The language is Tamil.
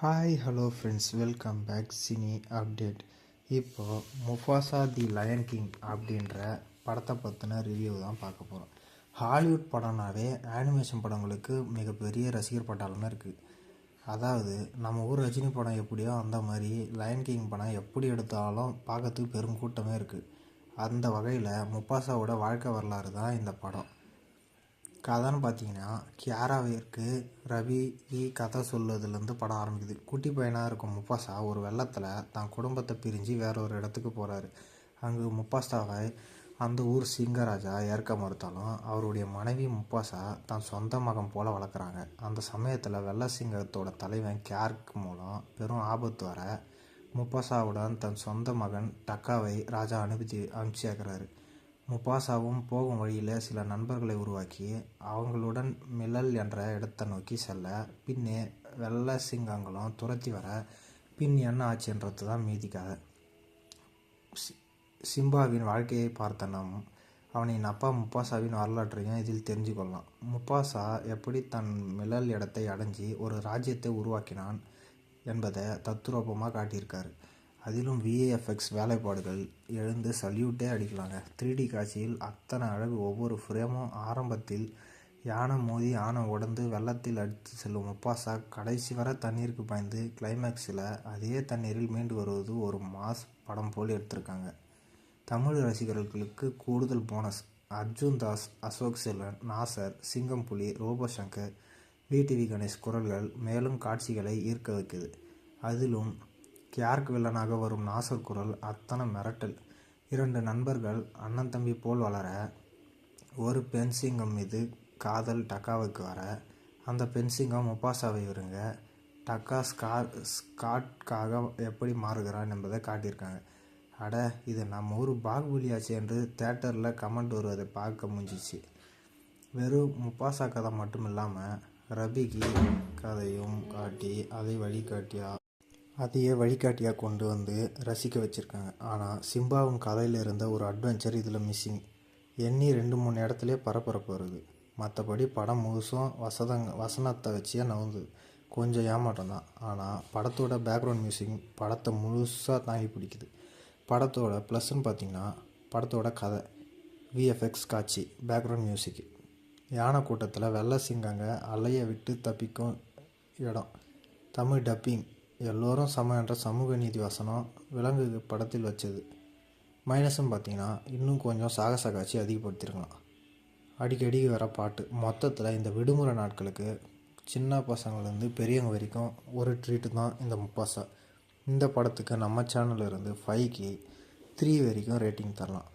Hi hello friends, welcome back cine update. இப்போது முஃபாசா தி லயன் கிங் அப்படின்ற படத்தை பற்றின ரிவ்யூ தான் பார்க்க போகிறோம். ஹாலிவுட் படம்னாவே அனிமேஷன் படங்களுக்கு மிகப்பெரிய ரசிகர் பட்டாளமே இருக்குது. அதாவது நம்ம ஊர் ரஜினி படம் எப்படியோ அந்த மாதிரி லயன் கிங் படம் எப்படி எடுத்தாலும் பார்க்கறதுக்கு பெரும் கூட்டமே இருக்குது. அந்த வகையில் முஃபாசாவோட வாழ்க்கை வரலாறு தான் இந்த படம். கதைன்னு பார்த்தீங்கன்னா, கியாராவிற்கு ரவி கதை சொல்லுறதுலேருந்து படம் ஆரம்பிக்குது. குட்டி பையனாக இருக்கும் முஃபாசா ஒரு வெள்ளத்தில் தான் குடும்பத்தை பிரிஞ்சு வேற ஒரு இடத்துக்கு போகிறாரு. அங்கு முஃபாசாவை அந்த ஊர் சிங்கராஜா ஏற்க மறுத்தாலும் அவருடைய மனைவி முஃபாசா தான் சொந்த மகன் போல வளர்க்குறாங்க. அந்த சமயத்தில் வெள்ளை சிங்கத்தோட தலைவன் கியார்க் மூலம் பெரும் ஆபத்து வர முஃபாசாவுடன் தன் சொந்த மகன் டக்காவை ராஜா அனுப்பிச்சி முஃபாசாவும் போகும் வழியில் சில நண்பர்களை உருவாக்கி அவங்களுடன் மிலல் என்ற இடத்தை நோக்கி செல்ல, பின்னே வெள்ளை சிங்கங்களும் துரத்தி வர பின் என்ன ஆச்சுன்றது தான் மீதி கதை. சிம்பாவின் வாழ்க்கையை பார்த்த நாம் அவனின் அப்பா முஃபாசாவின் வரலாற்றையும் இதில் தெரிஞ்சு கொள்ளலாம். முஃபாசா எப்படி தன் மிலல் இடத்தை அடைஞ்சி ஒரு ராஜ்யத்தை உருவாக்கினான் என்பதை தத்துரூபமாக காட்டியிருக்காரு. அதிலும் விஏஎஃப்எக்ஸ் வேலைப்பாடுகள் எழுந்து சல்யூட்டே அடிக்கலாங்க. 3D காட்சியில் அத்தனை அழகு. ஒவ்வொரு ஃப்ரேமும் ஆரம்பத்தில் யானை மோதி யானை உடந்து வெள்ளத்தில் அடித்து செல்லும் முஃபாசா கடைசி வர தண்ணீருக்கு பாய்ந்து கிளைமேக்ஸில் அதே தண்ணீரில் மீண்டு வருவது ஒரு மாஸ் படம் போல் எடுத்திருக்காங்க. தமிழ் ரசிகர்களுக்கு கூடுதல் போனஸ். அர்ஜுன் தாஸ், அசோக் செல்வன், நாசர், சிங்கம்புலி, ரோபோசங்கர், விடிவி கணேஷ் குரல்கள் மேலும் காட்சிகளை ஈர்க்க வைக்குது. அதிலும் கியார்க் வில்லனாக வரும் நாசர் குரல் அத்தனை மிரட்டல். 2 நண்பர்கள் அண்ணன் தம்பி போல் வளர, ஒரு பெண் சிங்கம் மீது காதல் டக்காவுக்கு வர, அந்த பெண் சிங்கம் முஃபாசாவை விருங்க, டக்கா ஸ்காட்காக எப்படி மாறுகிறான் என்பதை காட்டியிருக்காங்க. அட, இது நம்ம ஊர் பாகுபலியாச்சு என்று தேட்டரில் கமெண்ட் வருவதை பார்க்க முடிஞ்சிச்சு. வெறும் முஃபாசா கதை மட்டும் இல்லாமல் ரபிக்கு கதையும் காட்டி அதையே வழிகாட்டியாக கொண்டு வந்து ரசிக்க வச்சுருக்காங்க. ஆனால் சிம்பாவின் கதையில் இருந்த ஒரு அட்வென்ச்சர் இதில் மிஸ்ஸிங். எண்ணி 2-3 இடத்துலேயே பரபரப்பு வருது. மற்றபடி படம் முழுசும் வசனத்தை வச்சே நவுந்து கொஞ்சம் ஏமாற்றம் தான். ஆனால் படத்தோட பேக்ரவுண்ட் மியூசிக் படத்தை முழுசாக தாங்கி பிடிக்குது. படத்தோட ப்ளஸ்ன்னு பார்த்திங்கன்னா, படத்தோட கதை, விஎஃப்எக்ஸ் காட்சி, பேக்ரவுண்ட் மியூசிக், யானை கூட்டத்தில் வெள்ளை சிங்கங்க அலையை விட்டு தப்பிக்கும் இடம், தமிழ் டப்பிங், எல்லோரும் சம என்ற சமூக நீதி வசனம் விலங்கு படத்தில் வச்சது. மைனஸ்ன்னு பார்த்தீங்கன்னா, இன்னும் கொஞ்சம் சாகச காட்சி அதிகப்படுத்திருக்கலாம். அடிக்கடி வர பாட்டு. மொத்தத்தில் இந்த விடுமுறை நாட்களுக்கு சின்ன பசங்கள்லேருந்து பெரியவங்க வரைக்கும் ஒரு ட்ரீட்டு தான் இந்த முஃபாசா. இந்த படத்துக்கு நம்ம சேனலில் இருந்து 5க்கு 3 வரைக்கும் ரேட்டிங் தரலாம்.